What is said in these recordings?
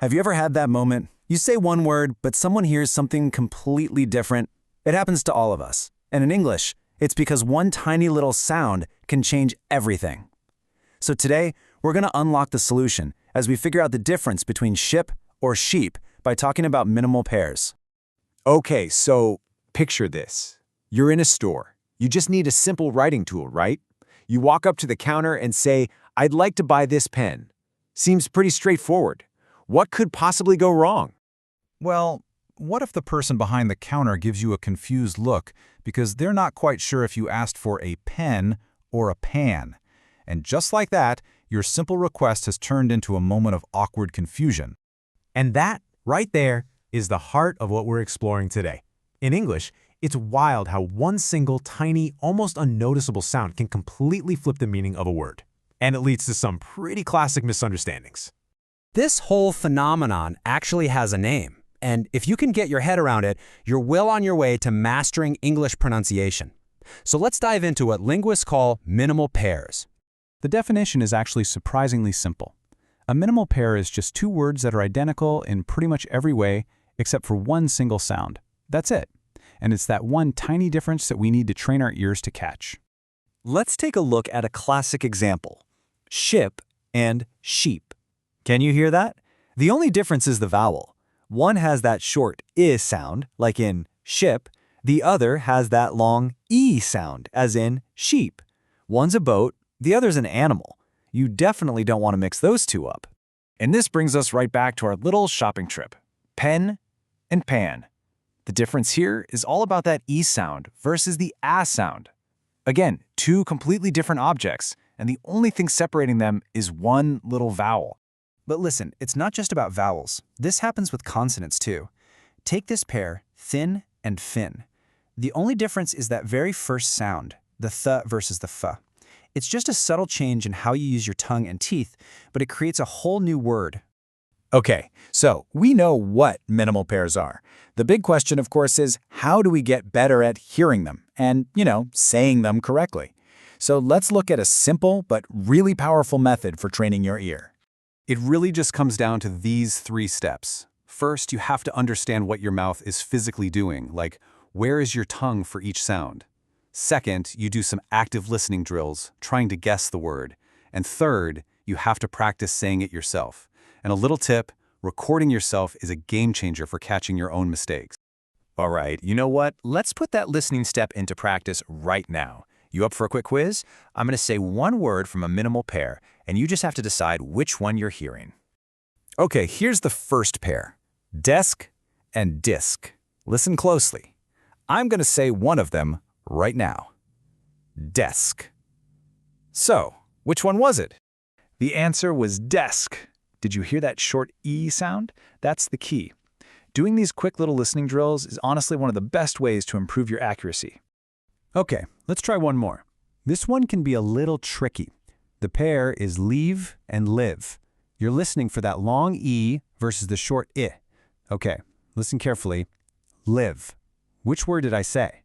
Have you ever had that moment? You say one word, but someone hears something completely different. It happens to all of us. And in English, it's because one tiny little sound can change everything. So today, we're going to unlock the solution as we figure out the difference between ship or sheep by talking about minimal pairs. Okay, so picture this. You're in a store. You just need a simple writing tool, right? You walk up to the counter and say, "I'd like to buy this pen." Seems pretty straightforward. What could possibly go wrong? Well, what if the person behind the counter gives you a confused look because they're not quite sure if you asked for a pen or a pan? And just like that, your simple request has turned into a moment of awkward confusion. And that, right there, is the heart of what we're exploring today. In English, it's wild how one single, tiny, almost unnoticeable sound can completely flip the meaning of a word. And it leads to some pretty classic misunderstandings. This whole phenomenon actually has a name, and if you can get your head around it, you're well on your way to mastering English pronunciation. So let's dive into what linguists call minimal pairs. The definition is actually surprisingly simple. A minimal pair is just two words that are identical in pretty much every way except for one single sound. That's it. And it's that one tiny difference that we need to train our ears to catch. Let's take a look at a classic example. Ship and sheep. Can you hear that? The only difference is the vowel. One has that short I sound, like in ship. The other has that long E sound, as in sheep. One's a boat, the other's an animal. You definitely don't want to mix those two up. And this brings us right back to our little shopping trip. Pen and pan. The difference here is all about that E sound versus the A sound. Again, two completely different objects, and the only thing separating them is one little vowel. But listen, it's not just about vowels. This happens with consonants too. Take this pair, thin and fin. The only difference is that very first sound, the th versus the f. It's just a subtle change in how you use your tongue and teeth, but it creates a whole new word. Okay, so we know what minimal pairs are. The big question, of course, is how do we get better at hearing them and, saying them correctly? So let's look at a simple but really powerful method for training your ear. It really just comes down to these 3 steps. First, you have to understand what your mouth is physically doing, like where is your tongue for each sound. Second, you do some active listening drills, trying to guess the word. And third, you have to practice saying it yourself. And a little tip, recording yourself is a game changer for catching your own mistakes. All right, you know what? Let's put that listening step into practice right now. You up for a quick quiz? I'm going to say one word from a minimal pair, and you just have to decide which one you're hearing. Okay, here's the first pair. Desk and disc. Listen closely. I'm going to say one of them right now. Desk. So, which one was it? The answer was desk. Did you hear that short E sound? That's the key. Doing these quick little listening drills is honestly one of the best ways to improve your accuracy. Okay, let's try one more. This one can be a little tricky. The pair is leave and live. You're listening for that long E versus the short I. Okay, listen carefully. Live. Which word did I say?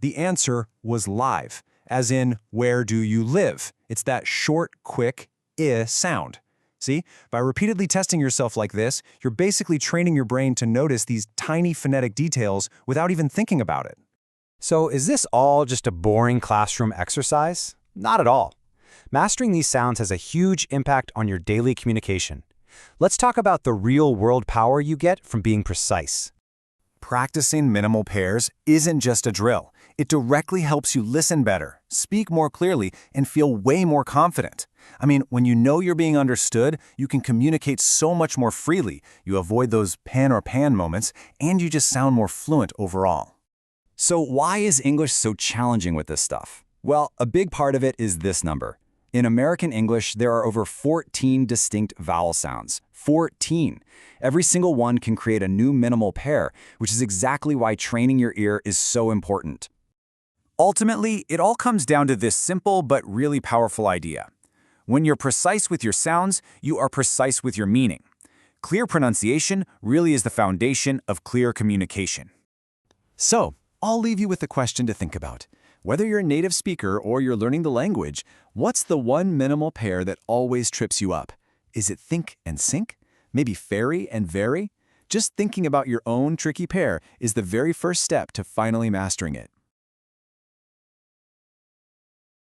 The answer was live, as in, where do you live? It's that short, quick I sound. See, by repeatedly testing yourself like this, you're basically training your brain to notice these tiny phonetic details without even thinking about it. So is this all just a boring classroom exercise? Not at all. Mastering these sounds has a huge impact on your daily communication. Let's talk about the real-world power you get from being precise. Practicing minimal pairs isn't just a drill. It directly helps you listen better, speak more clearly, and feel way more confident. I mean, when you know you're being understood, you can communicate so much more freely, you avoid those pen or pan moments, and you just sound more fluent overall. So why is English so challenging with this stuff? Well, a big part of it is this number. In American English, there are over 14 distinct vowel sounds. 14. Every single one can create a new minimal pair, which is exactly why training your ear is so important. Ultimately, it all comes down to this simple but really powerful idea. When you're precise with your sounds, you are precise with your meaning. Clear pronunciation really is the foundation of clear communication. So, I'll leave you with a question to think about. Whether you're a native speaker or you're learning the language, what's the one minimal pair that always trips you up? Is it think and sync? Maybe fairy and very? Just thinking about your own tricky pair is the very first step to finally mastering it.